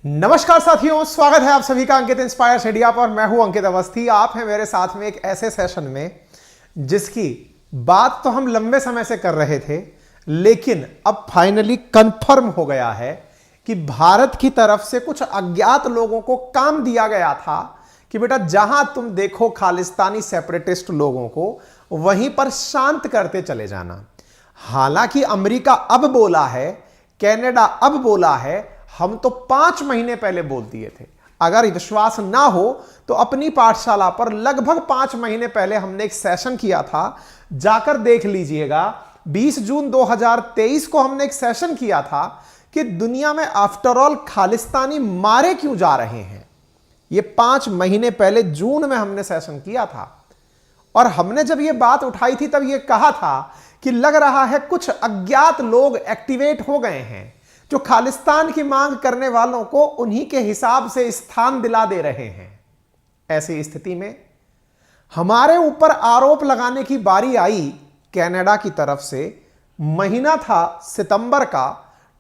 नमस्कार साथियों, स्वागत है आप सभी का अंकित इंस्पायर मीडिया पर। मैं हूं अंकित अवस्थी। आप हैं मेरे साथ में एक ऐसे सेशन में जिसकी बात तो हम लंबे समय से कर रहे थे, लेकिन अब फाइनली कंफर्म हो गया है कि भारत की तरफ से कुछ अज्ञात लोगों को काम दिया गया था कि बेटा जहां तुम देखो खालिस्तानी सेपरेटिस्ट लोगों को वहीं पर शांत करते चले जाना। हालांकि अमेरिका अब बोला है, कनाडा अब बोला है, हम तो 5 महीने पहले बोल दिए थे। अगर विश्वास ना हो तो अपनी पाठशाला पर लगभग 5 महीने पहले हमने एक सेशन किया था, जाकर देख लीजिएगा। 20 जून 2023 को हमने एक सेशन किया था कि दुनिया में आफ्टर ऑल खालिस्तानी मारे क्यों जा रहे हैं। ये 5 महीने पहले जून में हमने सेशन किया था और हमने जब ये बात उठाई थी तब ये कहा था कि लग रहा है कुछ अज्ञात लोग एक्टिवेट हो गए हैं जो खालिस्तान की मांग करने वालों को उन्हीं के हिसाब से स्थान दिला दे रहे हैं। ऐसी स्थिति में हमारे ऊपर आरोप लगाने की बारी आई कनाडा की तरफ से। महीना था सितंबर का।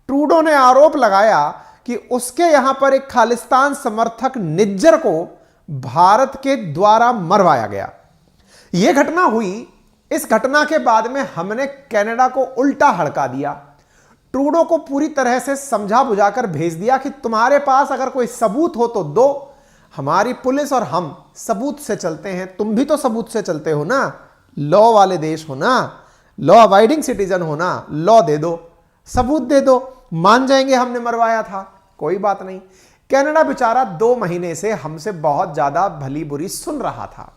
ट्रूडो ने आरोप लगाया कि उसके यहां पर एक खालिस्तान समर्थक निज्जर को भारत के द्वारा मरवाया गया। यह घटना हुई। इस घटना के बाद में हमने कनाडा को उल्टा हड़का दिया। ट्रूडो को पूरी तरह से समझा बुझाकर भेज दिया कि तुम्हारे पास अगर कोई सबूत हो तो दो। हमारी पुलिस और हम सबूत से चलते हैं, तुम भी तो सबूत से चलते हो ना। लॉ वाले देश हो ना, लॉ अबाइडिंग सिटीजन हो ना। लॉ दे दो, सबूत दे दो, मान जाएंगे हमने मरवाया था, कोई बात नहीं। कनाडा बेचारा 2 महीने से हमसे बहुत ज्यादा भली बुरी सुन रहा था।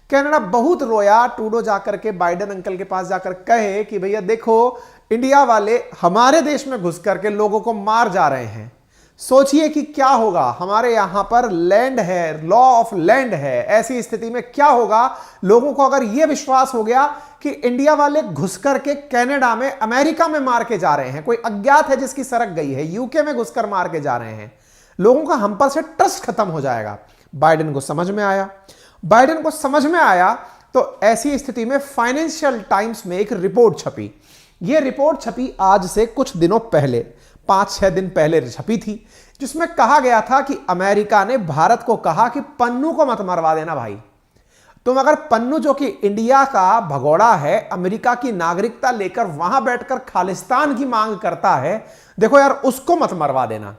कनाडा बहुत रोया। ट्रूडो जाकर के बाइडेन अंकल के पास जाकर कहे कि भैया देखो, इंडिया वाले हमारे देश में घुस करके लोगों को मार जा रहे हैं। सोचिए कि क्या होगा। हमारे यहां पर लैंड है, लॉ ऑफ लैंड है। ऐसी स्थिति में क्या होगा लोगों को अगर यह विश्वास हो गया कि इंडिया वाले घुस करके कनाडा में, अमेरिका में मार के जा रहे हैं। कोई अज्ञात है जिसकी सड़क गई है, यूके में घुसकर मार के जा रहे हैं। लोगों का हम पर से ट्रस्ट खत्म हो जाएगा। बाइडेन को समझ में आया। बाइडेन को समझ में आया तो ऐसी स्थिति में फाइनेंशियल टाइम्स में एक रिपोर्ट छपी। यह रिपोर्ट छपी आज से कुछ दिनों पहले, 5-6 दिन पहले छपी थी, जिसमें कहा गया था कि अमेरिका ने भारत को कहा कि पन्नू को मत मरवा देना भाई। तुम अगर पन्नू जो कि इंडिया का भगोड़ा है, अमेरिका की नागरिकता लेकर वहां बैठकर खालिस्तान की मांग करता है, देखो यार उसको मत मरवा देना।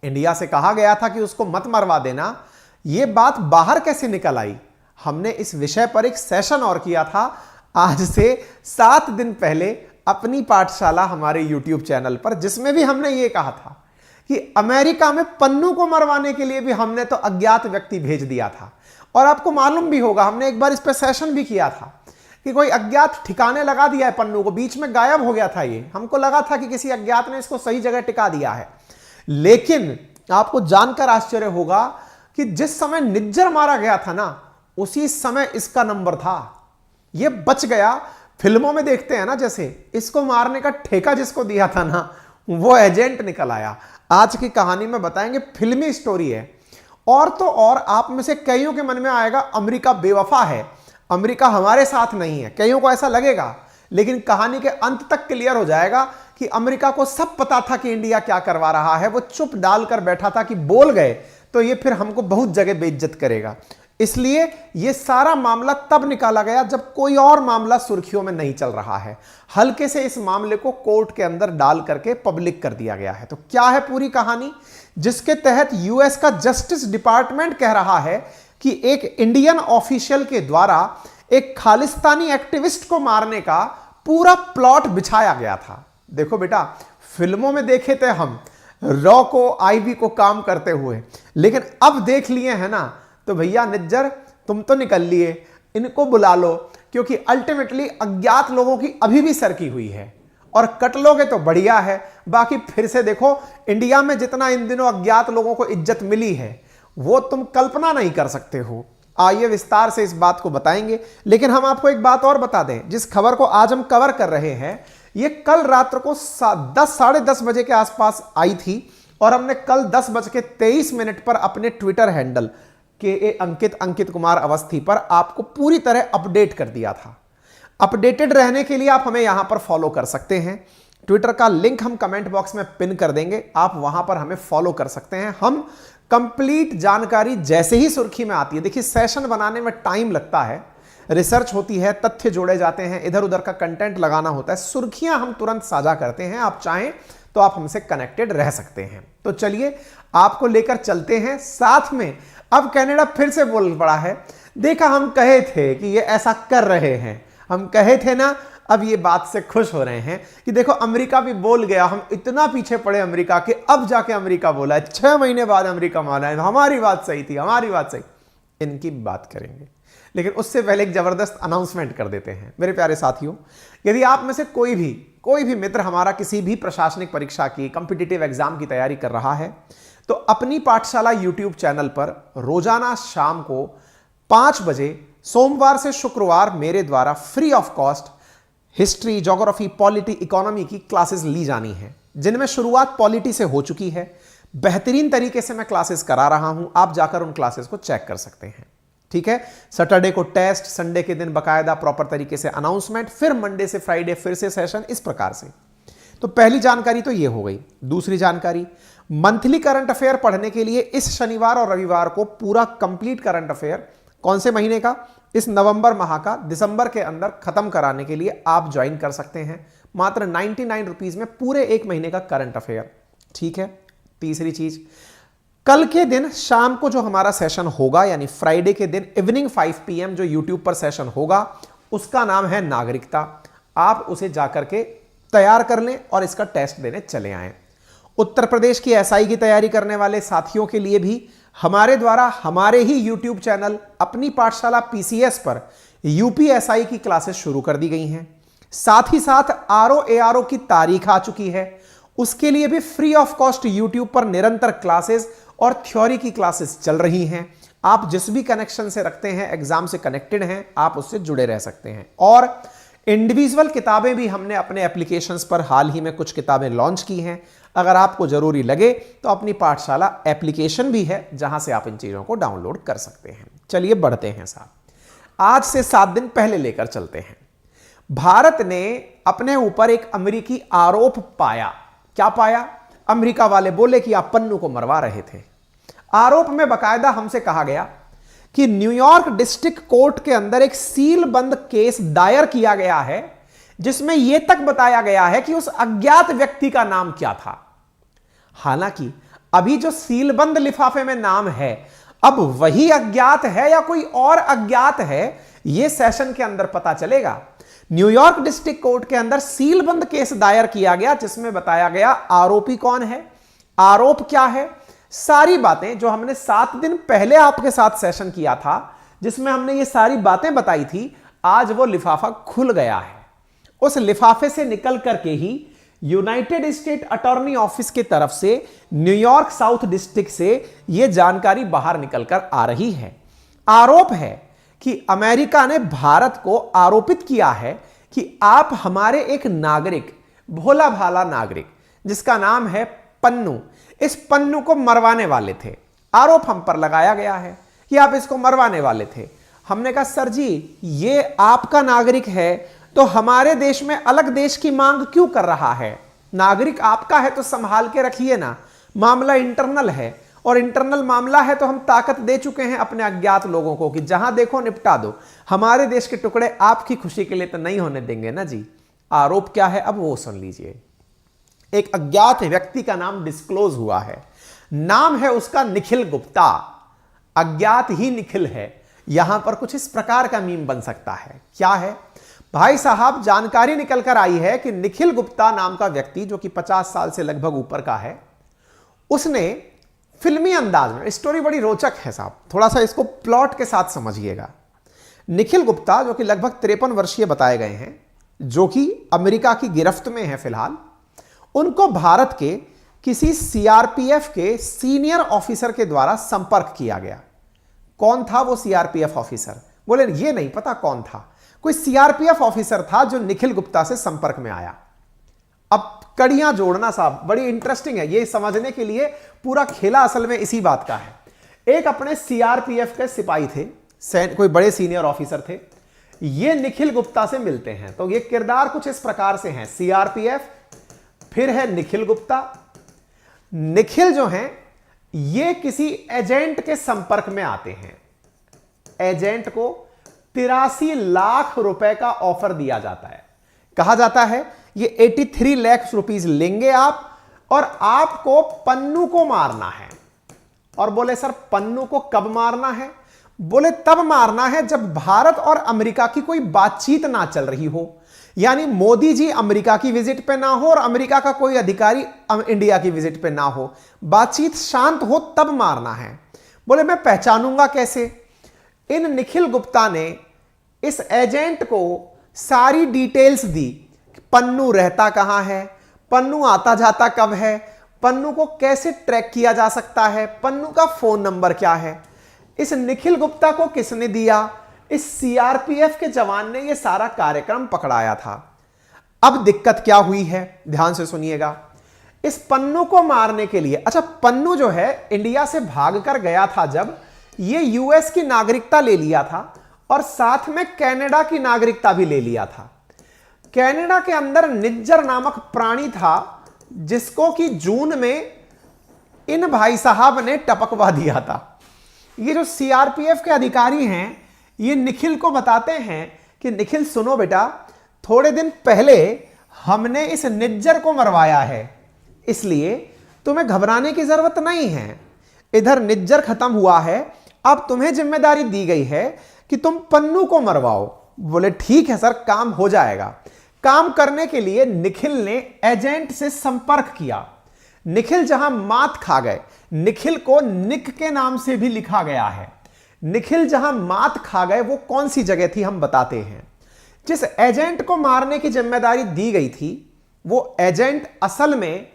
इंडिया से कहा गया था कि उसको मत मरवा देना। यह बात बाहर कैसे निकल आई? हमने इस विषय पर एक सेशन और किया था आज से 7 दिन पहले अपनी पाठशाला हमारे YouTube चैनल पर, जिसमें भी हमने यह कहा था कि अमेरिका में पन्नू को मरवाने के लिए भी हमने तो अज्ञात व्यक्ति भेज दिया था। और आपको मालूम भी होगा, हमने एक बार इस पर सेशन भी किया था कि कोई अज्ञात ठिकाने लगा दिया है पन्नू को। बीच में गायब हो गया था ये। हमको लगा था कि किसी अज्ञात ने इसको सही जगह टिका दिया है। लेकिन आपको जानकर आश्चर्य होगा कि जिस समय निज्जर मारा गया था ना, उसी समय इसका नंबर था। ये बच गया। फिल्मों में देखते हैं ना, जैसे इसको मारने का ठेका जिसको दिया था ना, वो एजेंट निकल आया। आज की कहानी में बताएंगे, फिल्मी स्टोरी है। और तो और आप में से कईयों के मन में आएगा अमेरिका बेवफा है, अमेरिका हमारे साथ नहीं है। कईयों को ऐसा लगेगा, लेकिन कहानी के अंत तक क्लियर हो जाएगा कि अमेरिका को सब पता था कि इंडिया क्या करवा रहा है। वो चुप डालकर बैठा था कि बोल गए तो ये फिर हमको बहुत जगह बेइज्जत करेगा। इसलिए यह सारा मामला तब निकाला गया जब कोई और मामला सुर्खियों में नहीं चल रहा है। हल्के से इस मामले को कोर्ट के अंदर डाल करके पब्लिक कर दिया गया है। तो क्या है पूरी कहानी, जिसके तहत यूएस का जस्टिस डिपार्टमेंट कह रहा है कि एक इंडियन ऑफिशियल के द्वारा एक खालिस्तानी एक्टिविस्ट को मारने का पूरा प्लॉट बिछाया गया था। देखो बेटा, फिल्मों में देखे थे हम रॉ को, आईवी को काम करते हुए, लेकिन अब देख लिए है ना, तो भैया निज्जर तुम तो निकल लिए, इनको बुला लो, क्योंकि अल्टीमेटली अज्ञात लोगों की अभी भी सरकी हुई है। और कट लोगे तो बढ़िया है। बाकी फिर से देखो, इंडिया में जितना इन दिनों अज्ञात लोगों को इज्जत मिली है वो तुम कल्पना नहीं कर सकते हो। आइए विस्तार से इस बात को बताएंगे। लेकिन हम आपको एक बात और बता दें, जिस खबर को आज हम कवर कर रहे हैं, ये कल रात्र को 10 साढ़े 10 बजे के आसपास आई थी और हमने कल 10:23 पर अपने ट्विटर हैंडल के अंकित कुमार अवस्थी पर आपको पूरी तरह अपडेट कर दिया था। अपडेटेड रहने के लिए आप हमें यहां पर फॉलो कर सकते हैं। ट्विटर का लिंक हम कमेंट बॉक्स में पिन कर देंगे, आप वहां पर हमें फॉलो कर सकते हैं। हम कंप्लीट जानकारी जैसे ही सुर्खी में आती है, देखिए सेशन बनाने में टाइम लगता है, रिसर्च होती है, तथ्य जोड़े जाते हैं, इधर उधर का कंटेंट लगाना होता है, सुर्खियां हम तुरंत साझा करते हैं। आप चाहें तो आप हमसे कनेक्टेड रह सकते हैं। तो चलिए आपको लेकर चलते हैं साथ में। अब कनाडा फिर से बोल पड़ा है, देखा हम कहे थे कि ये ऐसा कर रहे हैं, हम कहे थे ना, अब ये बात से खुश हो रहे हैं कि देखो अमेरिका भी बोल गया, हम इतना पीछे पड़े अमेरिका के, अब जाके अमेरिका बोला है, 6 महीने बाद अमेरिका माना है, हमारी बात सही थी, हमारी बात सही। इनकी बात करेंगे, लेकिन उससे पहले एक जबरदस्त अनाउंसमेंट कर देते हैं। मेरे प्यारे साथियों, यदि आप में से कोई भी मित्र हमारा किसी भी प्रशासनिक परीक्षा की, कॉम्पिटिटिव एग्जाम की तैयारी कर रहा है, तो अपनी पाठशाला यूट्यूब चैनल पर रोजाना शाम को 5 बजे सोमवार से शुक्रवार मेरे द्वारा free of cost history, geography, polity, economy की क्लासेस ली जानी है, जिनमें शुरुआत पॉलिटी से हो चुकी है। बेहतरीन तरीके से मैं क्लासेस करा रहा हूं, आप जाकर उन क्लासेस को चेक कर सकते हैं। ठीक है, सैटरडे को टेस्ट, संडे के दिन बकायदा प्रॉपर तरीके से अनाउंसमेंट, फिर मंडे से फ्राइडे फिर से सेशन, इस प्रकार से। तो पहली जानकारी तो ये हो गई। दूसरी जानकारी, मंथली करंट अफेयर पढ़ने के लिए इस शनिवार और रविवार को पूरा कंप्लीट करंट अफेयर, कौन से महीने का, इस नवंबर माह का, दिसंबर के अंदर खत्म कराने के लिए आप ज्वाइन कर सकते हैं। मात्र 99 रुपीज में पूरे 1 महीने का करंट अफेयर। ठीक है। तीसरी चीज, कल के दिन शाम को जो हमारा सेशन होगा, यानी फ्राइडे के दिन इवनिंग 5 PM जो यूट्यूब पर सेशन होगा, उसका नाम है नागरिकता। आप उसे जाकर के तैयार कर लें और इसका टेस्ट देने चले आएं। उत्तर प्रदेश की एसआई की तैयारी करने वाले साथियों के लिए भी हमारे द्वारा हमारे ही यूट्यूब चैनल अपनी पाठशाला पीसीएस पर यूपीएसआई की क्लासेस शुरू कर दी गई हैं। साथ ही साथ आरओ एआरओ की तारीख आ चुकी है, उसके लिए भी फ्री ऑफ कॉस्ट यूट्यूब पर निरंतर क्लासेस और थ्योरी की क्लासेस चल रही हैं। आप जिस भी कनेक्शन से रखते हैं, एग्जाम से कनेक्टेड हैं, आप उससे जुड़े रह सकते हैं। और इंडिविजुअल किताबें भी हमने अपने एप्लीकेशंस पर हाल ही में कुछ किताबें लॉन्च की हैं। अगर आपको जरूरी लगे तो अपनी पाठशाला एप्लीकेशन भी है, जहां से आप इन चीजों को डाउनलोड कर सकते हैं। चलिए बढ़ते हैं साहब, आज से 7 दिन पहले लेकर चलते हैं। भारत ने अपने ऊपर एक अमेरिकी आरोप पाया। क्या पाया? अमेरिका वाले बोले कि आप पन्नू को मरवा रहे थे। आरोप में बकायदा हमसे कहा गया कि न्यूयॉर्क डिस्ट्रिक्ट कोर्ट के अंदर एक सील बंद केस दायर किया गया है, जिसमें यह तक बताया गया है कि उस अज्ञात व्यक्ति का नाम क्या था। हालांकि अभी जो सीलबंद लिफाफे में नाम है, अब वही अज्ञात है या कोई और अज्ञात है, यह सेशन के अंदर पता चलेगा। न्यूयॉर्क डिस्ट्रिक्ट कोर्ट के अंदर सीलबंद केस दायर किया गया, जिसमें बताया गया आरोपी कौन है, आरोप क्या है, सारी बातें जो हमने 7 दिन पहले आपके साथ सेशन किया था, जिसमें हमने ये सारी बातें बताई थी। आज वो लिफाफा खुल गया है। उस लिफाफे से निकल करके ही यूनाइटेड स्टेट अटॉर्नी ऑफिस की तरफ से न्यूयॉर्क साउथ डिस्ट्रिक्ट से यह जानकारी बाहर निकलकर आ रही है। आरोप है कि अमेरिका ने भारत को आरोपित किया है कि आप हमारे एक नागरिक, भोला भाला नागरिक जिसका नाम है पन्नू, इस पन्नू को मरवाने वाले थे। आरोप हम पर लगाया गया है कि आप इसको मरवाने वाले थे। हमने कहा सर जी, ये आपका नागरिक है तो हमारे देश में अलग देश की मांग क्यों कर रहा है? नागरिक आपका है तो संभाल के रखिए ना, मामला इंटरनल है, और इंटरनल मामला है तो हम ताकत दे चुके हैं अपने अज्ञात लोगों को कि जहां देखो निपटा दो। हमारे देश के टुकड़े आपकी खुशी के लिए तो नहीं होने देंगे ना जी। आरोप क्या है अब वो सुन लीजिए। एक अज्ञात व्यक्ति का नाम डिस्क्लोज हुआ है, नाम है उसका निखिल गुप्ता। अज्ञात ही निखिल है। यहां पर कुछ इस प्रकार का मीम बन सकता है। क्या है भाई साहब? जानकारी निकल कर आई है कि निखिल गुप्ता नाम का व्यक्ति, जो कि 50 साल से लगभग ऊपर का है, उसने फिल्मी अंदाज में, स्टोरी बड़ी रोचक है साहब, थोड़ा सा इसको प्लॉट के साथ समझिएगा। निखिल गुप्ता जो कि लगभग 53 वर्षीय बताए गए हैं, जो कि अमेरिका की गिरफ्त में है फिलहाल, उनको भारत के किसी सीआरपीएफ के सीनियर ऑफिसर के द्वारा संपर्क किया गया। कौन था वो सीआरपीएफ ऑफिसर? बोले ये नहीं पता कौन था। कोई सीआरपीएफ ऑफिसर था जो निखिल गुप्ता से संपर्क में आया। अब कड़ियां जोड़ना साहब बड़ी इंटरेस्टिंग है, ये समझने के लिए पूरा खेला असल में इसी बात का है। एक अपने सीआरपीएफ के सिपाही थे, कोई बड़े सीनियर ऑफिसर थे, ये निखिल गुप्ता से मिलते हैं। तो ये किरदार कुछ इस प्रकार से हैं। सीआरपीएफ फिर है निखिल गुप्ता। निखिल जो हैं ये किसी एजेंट के संपर्क में आते हैं। एजेंट को 83 लाख रुपए का ऑफर दिया जाता है। कहा जाता है ये 83 लाख रुपीस लेंगे आप और आपको पन्नू को मारना है। और बोले सर पन्नू को कब मारना है? बोले तब मारना है जब भारत और अमेरिका की कोई बातचीत ना चल रही हो, यानी मोदी जी अमेरिका की विजिट पे ना हो और अमेरिका का कोई अधिकारी इंडिया की विजिट पे ना हो, बातचीत शांत हो, तब मारना है। बोले मैं पहचानूंगा कैसे? इन निखिल गुप्ता ने इस एजेंट को सारी डिटेल्स दी। पन्नू रहता कहां है, पन्नू आता जाता कब है, पन्नू को कैसे ट्रैक किया जा सकता है, पन्नू का फोन नंबर क्या है। इस निखिल गुप्ता को किसने दिया? इस सीआरपीएफ के जवान ने यह सारा कार्यक्रम पकड़ाया था। अब दिक्कत क्या हुई है, ध्यान से सुनिएगा। इस पन्नू को मारने के लिए, अच्छा पन्नू जो है इंडिया से भागकर गया था, जब ये यूएस की नागरिकता ले लिया था और साथ में कनाडा की नागरिकता भी ले लिया था। कनाडा के अंदर निज्जर नामक प्राणी था जिसको कि जून में इन भाई साहब ने टपकवा दिया था। ये जो सीआरपीएफ के अधिकारी हैं ये निखिल को बताते हैं कि निखिल सुनो बेटा, थोड़े दिन पहले हमने इस निज्जर को मरवाया है, इसलिए तुम्हें घबराने की जरूरत नहीं है। इधर निज्जर खत्म हुआ है, अब तुम्हें जिम्मेदारी दी गई है कि तुम पन्नू को मरवाओ। बोले ठीक है सर, काम हो जाएगा। काम करने के लिए निखिल ने एजेंट से संपर्क किया। निखिल जहां मात खा गए, निखिल को निक के नाम से भी लिखा गया है। निखिल जहां मात खा गए वो कौन सी जगह थी हम बताते हैं। जिस एजेंट को मारने की जिम्मेदारी दी गई थी वो एजेंट असल में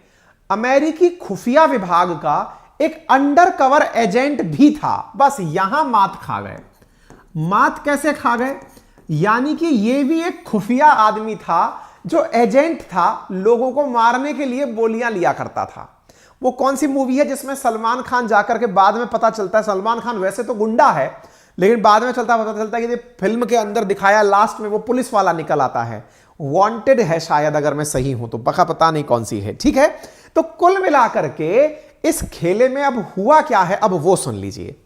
अमेरिकी खुफिया विभाग का एक अंडर कवर एजेंट भी था। बस यहां मात खा गए। मात कैसे खा गए? यानी कि यह भी एक खुफिया आदमी था जो एजेंट था, लोगों को मारने के लिए बोलियां लिया करता था। वो कौन सी मूवी है जिसमें सलमान खान जाकर के बाद में पता चलता है, सलमान खान वैसे तो गुंडा है लेकिन बाद में पता चलता है कि फिल्म के अंदर दिखाया लास्ट में वो पुलिस वाला निकल आता है। वांटेड है शायद, अगर मैं सही हूं तो, पता नहीं कौन सी है। ठीक है, तो कुल मिलाकर के इस खेले में अब हुआ क्या है, अब वो सुन लीजिए।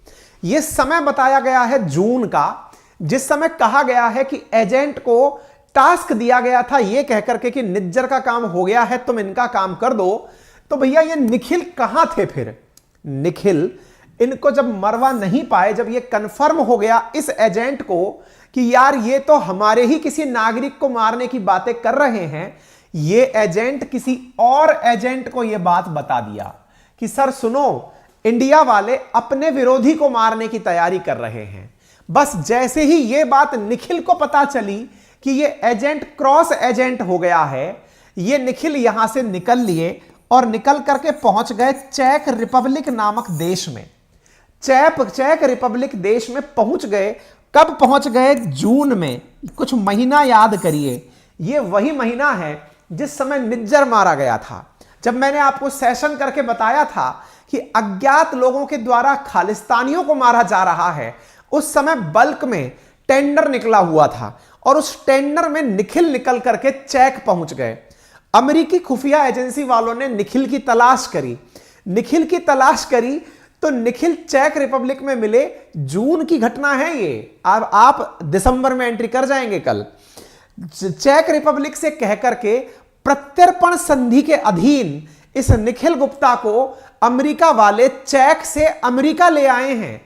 यह समय बताया गया है जून का, जिस समय कहा गया है कि एजेंट को टास्क दिया गया था यह कहकर के कि निज्जर का काम हो गया है, तुम इनका काम कर दो। तो भैया ये निखिल कहां थे फिर? निखिल इनको जब मरवा नहीं पाए, जब ये कंफर्म हो गया इस एजेंट को कि यार ये तो हमारे ही किसी नागरिक को मारने की बातें कर रहे हैं, ये एजेंट किसी और एजेंट को यह बात बता दिया कि सर सुनो, इंडिया वाले अपने विरोधी को मारने की तैयारी कर रहे हैं। बस जैसे ही यह बात निखिल को पता चली कि यह एजेंट क्रॉस एजेंट हो गया है, यह निखिल यहां से निकल लिए और निकल करके पहुंच गए चेक रिपब्लिक नामक देश में। चेक रिपब्लिक देश में पहुंच गए। कब पहुंच गए? जून में। कुछ महीना याद करिए, यह वही महीना है जिस समय निज्जर मारा गया था। जब मैंने आपको सेशन करके बताया था कि अज्ञात लोगों के द्वारा खालिस्तानियों को मारा जा रहा है, उस समय बल्क में टेंडर निकला हुआ था और उस टेंडर में निखिल निकल करके चेक पहुंच गए। अमेरिकी खुफिया एजेंसी वालों ने निखिल की तलाश करी। निखिल की तलाश करी तो निखिल चेक रिपब्लिक में मिले। जून की घटना है ये, अब आप दिसंबर में एंट्री कर जाएंगे कल। चेक रिपब्लिक से कहकर के प्रत्यर्पण संधि के अधीन इस निखिल गुप्ता को अमेरिका वाले चेक से अमेरिका ले आए हैं।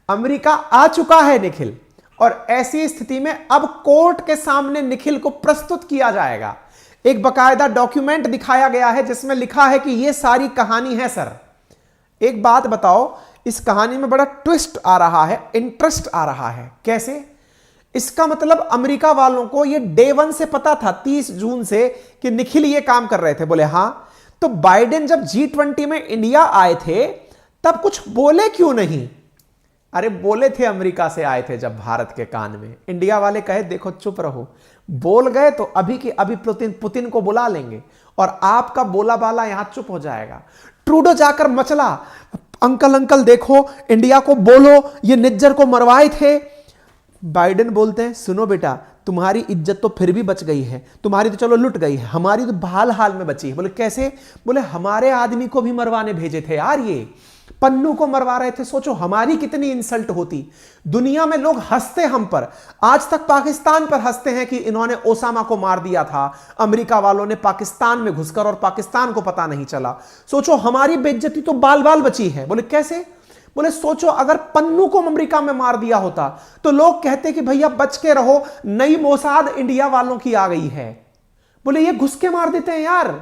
अमेरिका आ चुका है निखिल, और ऐसी स्थिति में अब कोर्ट के सामने निखिल को प्रस्तुत किया जाएगा। एक बकायदा डॉक्यूमेंट दिखाया गया है जिसमें लिखा है कि यह सारी कहानी है। सर एक बात बताओ, इस कहानी में बड़ा ट्विस्ट आ रहा है, इंटरेस्ट आ रहा है। कैसे? इसका मतलब अमेरिका वालों को यह डे 1 से पता था, 30 जून से, कि निखिल ये काम कर रहे थे। बोले हां, तो बाइडेन जब G20 में इंडिया आए थे तब कुछ बोले क्यों नहीं? अरे बोले थे, अमेरिका से आए थे जब भारत के कान में। इंडिया वाले कहे देखो चुप रहो, बोल गए तो अभी की अभी पुतिन को बुला लेंगे और आपका बोला बाला यहां चुप हो जाएगा। ट्रूडो जाकर मचला, अंकल अंकल देखो, इंडिया को बोलो ये निज्जर को मरवाए थे। बाइडेन बोलते हैं सुनो बेटा, तुम्हारी इज्जत तो फिर भी बच गई है, तुम्हारी तो चलो लुट गई है, हमारी तो हाल हाल में बची है। बोले कैसे? बोले हमारे आदमी को भी मरवाने भेजे थे यार, ये पन्नू को मरवा रहे थे। सोचो हमारी कितनी इंसल्ट होती, दुनिया में लोग हंसते हम पर, आज तक पाकिस्तान पर हंसते हैं कि इन्होंने ओसामा को मार दिया था, अमेरिका वालों ने पाकिस्तान में घुसकर, और पाकिस्तान को पता नहीं चला। सोचो हमारी बेइज्जती तो बाल बाल बची है। बोले कैसे? बोले सोचो अगर पन्नू को अमेरिका में मार दिया होता तो लोग कहते कि भैया बच के रहो, नई मोसाद इंडिया वालों की आ गई है। बोले ये घुस के मार देते हैं यार।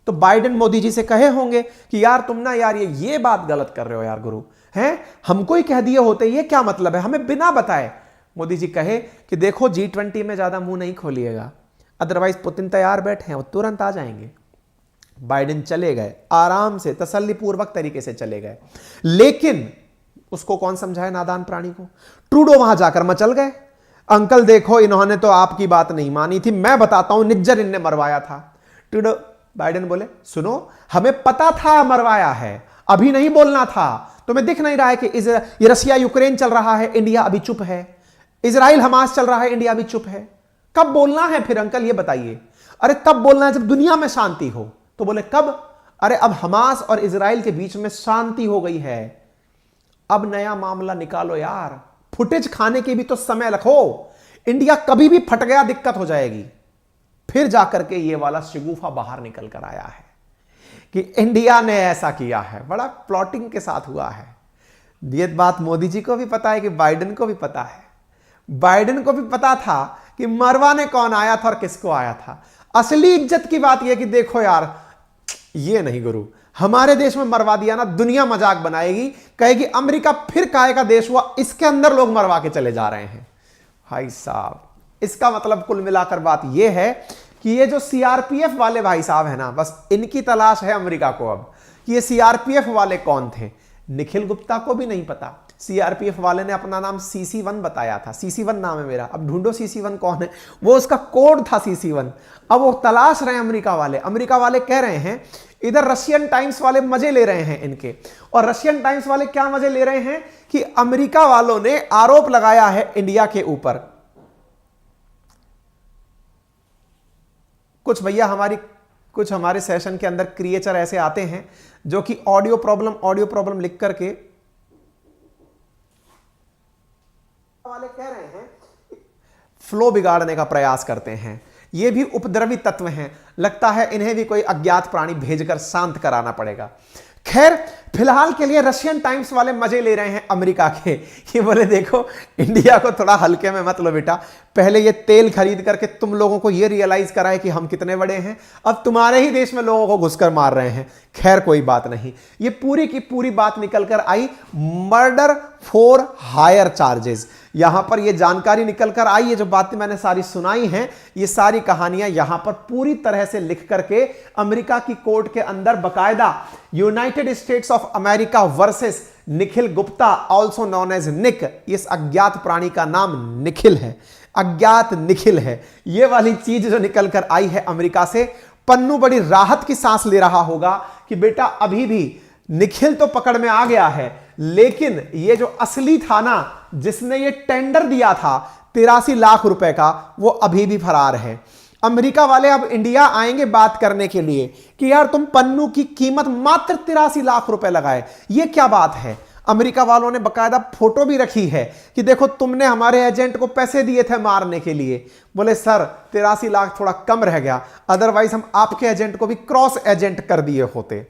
तो बाइडेन मोदी जी से कहे होंगे कि यार तुम ना यार ये बात गलत कर रहे हो यार गुरु, हैं हमको ही कह दिए होते, ये क्या मतलब है, हमें बिना बताए। मोदी जी कहे कि देखो G20 में ज्यादा मुंह नहीं खोलिएगा, अदरवाइज पुतिन तैयार बैठे हैं, वो तुरंत आ जाएंगे। बाइडेन चले गए, आराम से तसल्लीपूर्वक तरीके से चले गए। लेकिन उसको कौन समझाए नादान प्राणी को? ट्रूडो वहां जाकर मचल गए, अंकल देखो इन्होंने तो आपकी बात नहीं मानी थी, मैं बताता हूं निज्जर इनने मरवाया था। ट्रूडो बाइडेन बोले सुनो हमें पता था मरवाया है, अभी नहीं बोलना था। तुम्हें दिख नहीं रहा है कि ये रसिया यूक्रेन चल रहा है, इंडिया अभी चुप है, इजराइल हमास चल रहा है, इंडिया अभी चुप है। कब बोलना है फिर अंकल ये बताइए? अरे तब बोलना है जब दुनिया में शांति हो। तो बोले कब? अरे अब हमास और इजराइल के बीच में शांति हो गई है, अब नया मामला निकालो यार, फुटेज खाने के भी तो समय रखो। इंडिया कभी भी फट गया दिक्कत हो जाएगी। फिर जाकर के ये वाला शिगुफा बाहर निकल कर आया है कि इंडिया ने ऐसा किया है, बड़ा प्लॉटिंग के साथ हुआ है। ये बात मोदी जी को भी पता है कि बाइडेन को भी पता है, बाइडेन को भी पता था कि मरवाने कौन आया था और किसको आया था। असली इज्जत की बात यह कि देखो यार ये नहीं गुरु, हमारे देश में मरवा दिया ना, दुनिया मजाक बनाएगी, कहेगी अमेरिका फिर काय का देश हुआ, इसके अंदर लोग मरवा के चले जा रहे हैं। भाई साहब इसका मतलब कुल मिलाकर बात यह है कि ये जो सीआरपीएफ वाले भाई साहब है ना, बस इनकी तलाश है अमेरिका को अब कि ये सीआरपीएफ वाले कौन थे। निखिल गुप्ता को भी नहीं पता, सीआरपीएफ वाले ने अपना नाम CC1 बताया था, CC1 नाम है मेरा, अब ढूंढो CC1 कौन है, वो उसका कोड था CC1। अब वो तलाश रहे हैं अमेरिका वाले। अमेरिका वाले कह रहे हैं, इधर रशियन टाइम्स वाले मजे ले रहे हैं इनके, और रशियन टाइम्स वाले क्या मजे ले रहे हैं कि अमेरिका वालों ने आरोप लगाया है इंडिया के ऊपर। कुछ भैया हमारे सेशन के अंदर क्रिएचर ऐसे आते हैं जो कि ऑडियो प्रॉब्लम लिख करके वाले कह रहे हैं फ्लो बिगाड़ने का प्रयास करते हैं। ये भी उपद्रवी तत्व हैं, लगता है इन्हें भी कोई अज्ञात प्राणी भेजकर शांत कराना पड़ेगा। खैर फिलहाल के लिए रशियन टाइम्स वाले मजे ले रहे हैं अमेरिका के, ये बोले देखो इंडिया को थोड़ा हल्के में मत लो बेटा, पहले ये तेल खरीद करके तुम लोगों को ये रियलाइज कराए कि हम कितने बड़े हैं, अब तुम्हारे ही देश में लोगों को घुसकर मार रहे हैं। खैर कोई बात नहीं, ये पूरी की पूरी बात निकल कर आई मर्डर फॉर हायर चार्जेस। यहां पर ये जानकारी निकल कर आई, ये जो बातें मैंने सारी सुनाई हैं, ये सारी कहानियां यहां पर पूरी तरह से लिख करके अमेरिका की कोर्ट के अंदर बकायदा United States of America versus Nikhil Gupta also known as Nick, इस अज्ञात प्राणी का नाम निखिल है, अज्ञात निखिल है। ये वाली चीज जो निकल कर आई है अमेरिका से, पन्नू बड़ी राहत की सांस ले रहा होगा कि बेटा अभी भी निखिल तो पकड़ में आ गया है, लेकिन ये जो असली था ना, जिसने ये टेंडर दिया था 83 लाख रुपए का, वो अभी भी फरार है। अमेरिका वाले अब इंडिया आएंगे बात करने के लिए कि यार तुम पन्नू की कीमत मात्र 83 लाख रुपए लगाए, ये क्या बात है। अमेरिका वालों ने बकायदा फोटो भी रखी है कि देखो तुमने हमारे एजेंट को पैसे दिए थे मारने के लिए। बोले सर 83 लाख थोड़ा कम रह गया, अदरवाइज हम आपके एजेंट को भी क्रॉस एजेंट कर दिए होते।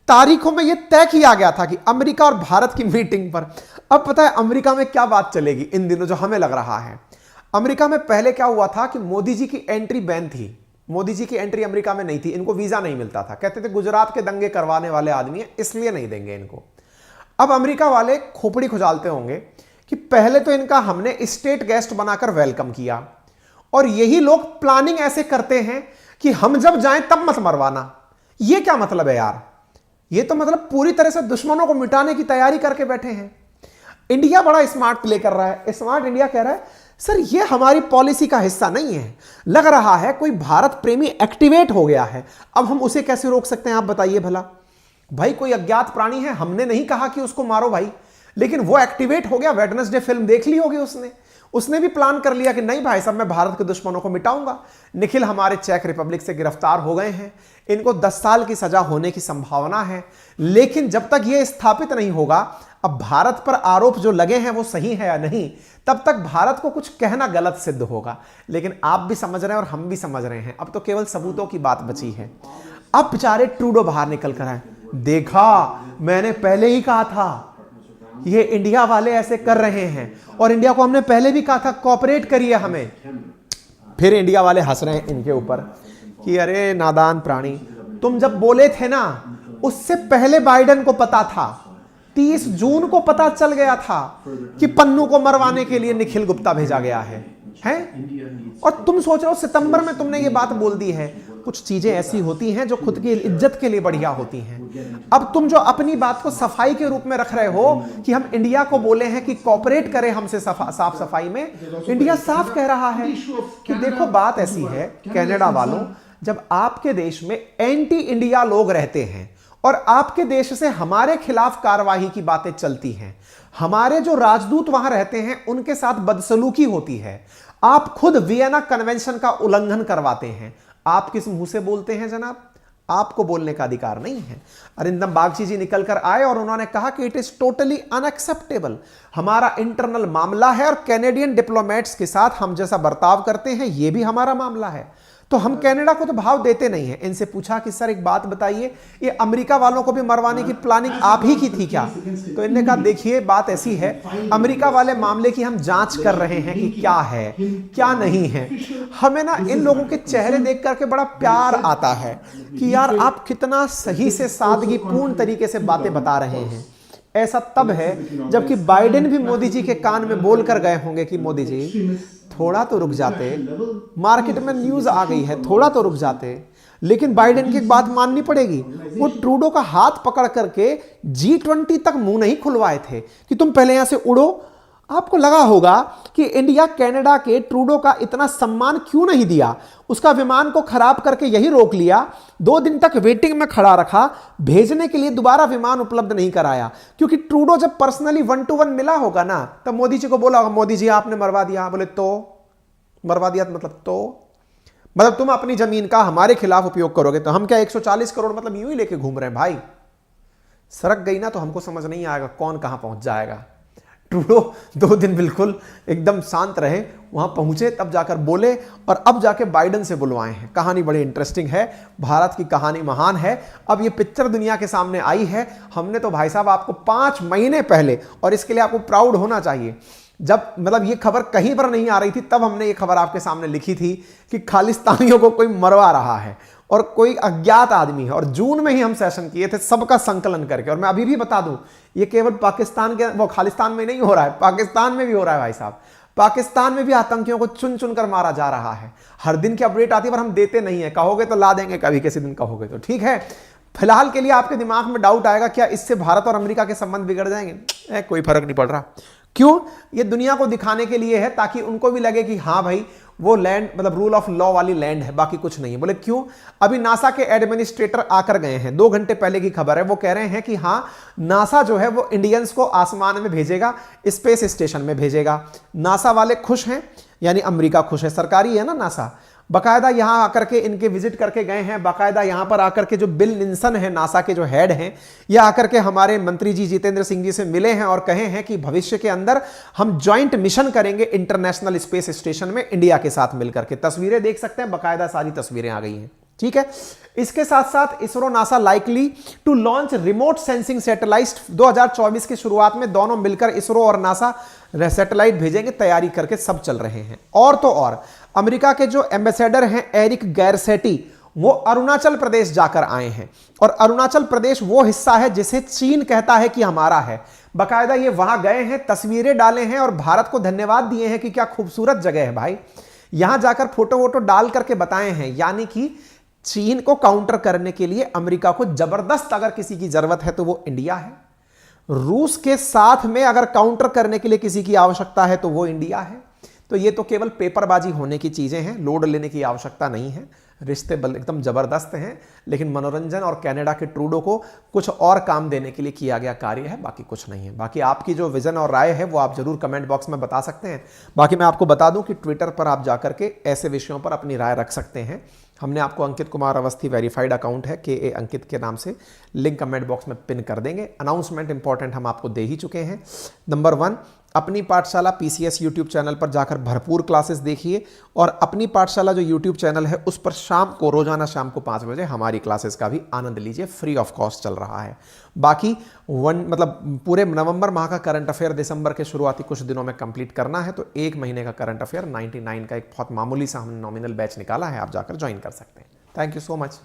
तारीखों में यह तय किया गया था कि अमेरिका और भारत की मीटिंग पर, अब पता है अमेरिका में क्या बात चलेगी इन दिनों जो हमें लग रहा है। अमेरिका में पहले क्या हुआ था कि मोदी जी की एंट्री बैन थी, मोदी जी की एंट्री अमेरिका में नहीं थी, इनको वीजा नहीं मिलता था, कहते थे गुजरात के दंगे करवाने वाले आदमी हैं इसलिए नहीं देंगे इनको। अब अमेरिका वाले खोपड़ी खुजालते होंगे कि पहले तो इनका हमने स्टेट गेस्ट बनाकर वेलकम किया, और यही लोग प्लानिंग ऐसे करते हैं कि हम जब जाएं तब मत मरवाना। ये क्या मतलब है यार, ये तो मतलब पूरी तरह से दुश्मनों को मिटाने की तैयारी करके बैठे हैं। इंडिया बड़ा स्मार्ट प्ले कर रहा है, स्मार्ट इंडिया कह रहा है सर ये हमारी पॉलिसी का हिस्सा नहीं है, लग रहा है कोई भारत प्रेमी एक्टिवेट हो गया है, अब हम उसे कैसे रोक सकते हैं आप बताइए भला। भाई कोई अज्ञात प्राणी है, हमने नहीं कहा कि उसको मारो भाई, लेकिन वो एक्टिवेट हो गया। वेडनेसडे फिल्म देख ली होगी उसने भी प्लान कर लिया कि नहीं भाई साहब, मैं भारत के दुश्मनों को मिटाऊंगा। निखिल हमारे चेक रिपब्लिक से गिरफ्तार हो गए हैं, इनको 10 साल की सजा होने की संभावना है। लेकिन जब तक यह स्थापित नहीं होगा, अब भारत पर आरोप जो लगे हैं वो सही है या नहीं, तब तक भारत को कुछ कहना गलत सिद्ध होगा। लेकिन आप भी समझ रहे हैं और हम भी समझ रहे हैं, अब तो केवल सबूतों की बात बची है। अब बेचारे ट्रूडो बाहर निकल कर आए, देखा मैंने पहले ही कहा था ये इंडिया वाले ऐसे कर रहे हैं, और इंडिया को हमने पहले भी कहा था कोऑपरेट करिए हमें। फिर इंडिया वाले हंस रहे हैं इनके ऊपर कि अरे नादान प्राणी, तुम जब बोले थे ना, उससे पहले बाइडेन को पता था, 30 जून को पता चल गया था कि पन्नू को मरवाने के लिए निखिल गुप्ता भेजा गया है? और तुम सोच रहे हो सितंबर में तुमने ये बात बोल दी है। कुछ चीजें ऐसी होती हैं जो खुद की इज्जत के लिए बढ़िया होती हैं। अब तुम जो अपनी बात को सफाई के रूप में रख रहे हो कि हम इंडिया को बोले हैं कि कोऑपरेट करे हमसे साफ सफाई में, इंडिया साफ कह रहा है कि देखो बात ऐसी है कनाडा वालों, जब आपके देश में एंटी इंडिया लोग रहते हैं और आपके देश से हमारे खिलाफ कार्रवाई की बातें चलती हैं, हमारे जो राजदूत वहां रहते हैं उनके साथ बदसलूकी होती है, आप खुद वियना कन्वेंशन का उल्लंघन करवाते हैं, आप किस मुंह से बोलते हैं जनाब? आपको बोलने का अधिकार नहीं है। अरिंदम बागची जी निकल कर आए और उन्होंने कहा कि इट इज टोटली अनएक्सेप्टेबल, हमारा इंटरनल मामला है और कैनेडियन डिप्लोमेट्स के साथ हम जैसा बर्ताव करते हैं ये भी हमारा मामला है। तो हम कनाडा को तो भाव देते नहीं है। इनसे पूछा कि सर एक बात बताइए, ये अमेरिका वालों को भी मरवाने की प्लानिंग आप ही की थी क्या? तो इन्होंने कहा देखिए बात ऐसी है, अमेरिका वाले मामले की हम जांच कर रहे हैं कि क्या है क्या नहीं है। हमें ना इन लोगों के चेहरे देख करके बड़ा प्यार आता है कि यार आप कितना सही से सादगीपूर्ण तरीके से बातें बता रहे हैं। ऐसा तब है जबकि बाइडेन भी मोदी जी के कान में बोलकर गए होंगे कि मोदी जी थोड़ा तो रुक जाते, मार्केट में न्यूज आ गई है, थोड़ा तो रुक जाते। लेकिन बाइडेन की एक बात माननी पड़ेगी, वो ट्रूडो का हाथ पकड़ करके G20 तक मुंह नहीं खुलवाए थे कि तुम पहले यहां से उड़ो। आपको लगा होगा कि इंडिया कनाडा के ट्रूडो का इतना सम्मान क्यों नहीं दिया, उसका विमान को खराब करके यही रोक लिया, 2 दिन तक वेटिंग में खड़ा रखा, भेजने के लिए दोबारा विमान उपलब्ध नहीं कराया। क्योंकि ट्रूडो जब पर्सनली 1 to 1 मिला होगा ना, तब मोदी जी को बोला होगा मोदी जी आपने मरवा दिया। बोले तो मरवा दिया मतलब तुम अपनी जमीन का हमारे खिलाफ उपयोग करोगे तो हम क्या 140 करोड़ मतलब यूं ही लेके घूम रहे हैं भाई? सरक गई ना तो हमको समझ नहीं आएगा कौन कहां पहुंच जाएगा। ट्रूडो 2 दिन बिल्कुल एकदम शांत रहे, वहां पहुंचे तब जाकर बोले, और अब जाके बाइडेन से बुलवाए हैं। कहानी बड़ी इंटरेस्टिंग है, भारत की कहानी महान है। अब ये पिक्चर दुनिया के सामने आई है। हमने तो भाई साहब आपको 5 महीने पहले, और इसके लिए आपको प्राउड होना चाहिए, जब मतलब ये खबर कहीं पर नहीं आ रही थी तब हमने ये खबर आपके सामने लिखी थी कि खालिस्तानियों को कोई मरवा रहा है और कोई अज्ञात आदमी है। और जून में ही हम सेशन किए थे सबका संकलन करके। और मैं अभी भी बता दूं, ये केवल पाकिस्तान के वो खालिस्तान में नहीं हो रहा है, पाकिस्तान में भी हो रहा है भाई साहब। पाकिस्तान में भी आतंकियों को चुन चुन कर मारा जा रहा है। हर दिन की अपडेट आती है पर हम देते नहीं है। कहोगे तो ला देंगे कभी किसी दिन, कहोगे तो ठीक है। फिलहाल के लिए आपके दिमाग में डाउट आएगा क्या इससे भारत और अमेरिका के संबंध बिगड़ जाएंगे? कोई फर्क नहीं पड़ रहा। क्यों? ये दुनिया को दिखाने के लिए है ताकि उनको भी लगे कि हाँ भाई वो लैंड मतलब रूल ऑफ लॉ वाली लैंड है, बाकी कुछ नहीं है। बोले क्यों? अभी नासा के एडमिनिस्ट्रेटर आकर गए हैं, 2 घंटे पहले की खबर है। वो कह रहे हैं कि हाँ नासा जो है वो इंडियंस को आसमान में भेजेगा, स्पेस स्टेशन में भेजेगा। नासा वाले खुश हैं, यानी अमेरिका खुश है, सरकारी है ना नासा। बाकायदा यहां आकर के इनके विजिट करके गए हैं। बाकायदा यहां पर आकर के जो बिल निल्सन है नासा के जो हेड हैं, ये आकर के हमारे मंत्री जी जितेंद्र सिंह जी से मिले हैं और कहे हैं कि भविष्य के अंदर हम ज्वाइंट मिशन करेंगे इंटरनेशनल स्पेस स्टेशन में इंडिया के साथ मिलकर के। तस्वीरें देख सकते हैं, बाकायदा सारी तस्वीरें आ गई हैं, ठीक है। इसके साथ साथ ISRO NASA likely to launch remote sensing satellite 2024 की शुरुआत में दोनों मिलकर इसरो और नासा सैटेलाइट भेजेंगे, तैयारी करके सब चल रहे हैं। और तो और अमेरिका के जो एम्बेसडर हैं एरिक गैरसेटी, वो अरुणाचल प्रदेश जाकर आए हैं। और अरुणाचल प्रदेश वो हिस्सा है जिसे चीन कहता है कि हमारा है। बाकायदा ये वहां गए हैं, तस्वीरें डाले हैं और भारत को धन्यवाद दिए हैं कि क्या खूबसूरत जगह है भाई। यहां जाकर फोटो वोटो डाल करके बताए हैं, यानी कि चीन को काउंटर करने के लिए अमेरिका को जबरदस्त अगर किसी की जरूरत है तो वो इंडिया है। रूस के साथ में अगर काउंटर करने के लिए किसी की आवश्यकता है तो वो इंडिया है। तो ये तो केवल पेपरबाजी होने की चीजें हैं, लोड लेने की आवश्यकता नहीं है। रिश्ते एकदम ज़बरदस्त हैं, लेकिन मनोरंजन और कनाडा के ट्रूडो को कुछ और काम देने के लिए किया गया कार्य है, बाकी कुछ नहीं है। बाकी आपकी जो विज़न और राय है वो आप ज़रूर कमेंट बॉक्स में बता सकते हैं। बाकी मैं आपको बता दूं कि ट्विटर पर आप जाकर के ऐसे विषयों पर अपनी राय रख सकते हैं। हमने आपको अंकित कुमार अवस्थी वेरीफाइड अकाउंट है KA अंकित के नाम से, लिंक कमेंट बॉक्स में पिन कर देंगे। अनाउंसमेंट इंपॉर्टेंट हम आपको दे ही चुके हैं। नंबर 1, अपनी पाठशाला PCS यूट्यूब चैनल पर जाकर भरपूर क्लासेस देखिए, और अपनी पाठशाला जो यूट्यूब चैनल है उस पर रोजाना शाम को 5 बजे हमारी क्लासेस का भी आनंद लीजिए, फ्री ऑफ कॉस्ट चल रहा है। बाकी पूरे नवंबर माह का करंट अफेयर दिसंबर के शुरुआती कुछ दिनों में कंप्लीट करना है, तो 1 महीने का करंट अफेयर 99 का एक बहुत मामूली सा हमने नॉमिनल बैच निकाला है, आप जाकर ज्वाइन कर सकते हैं। Thank you so much.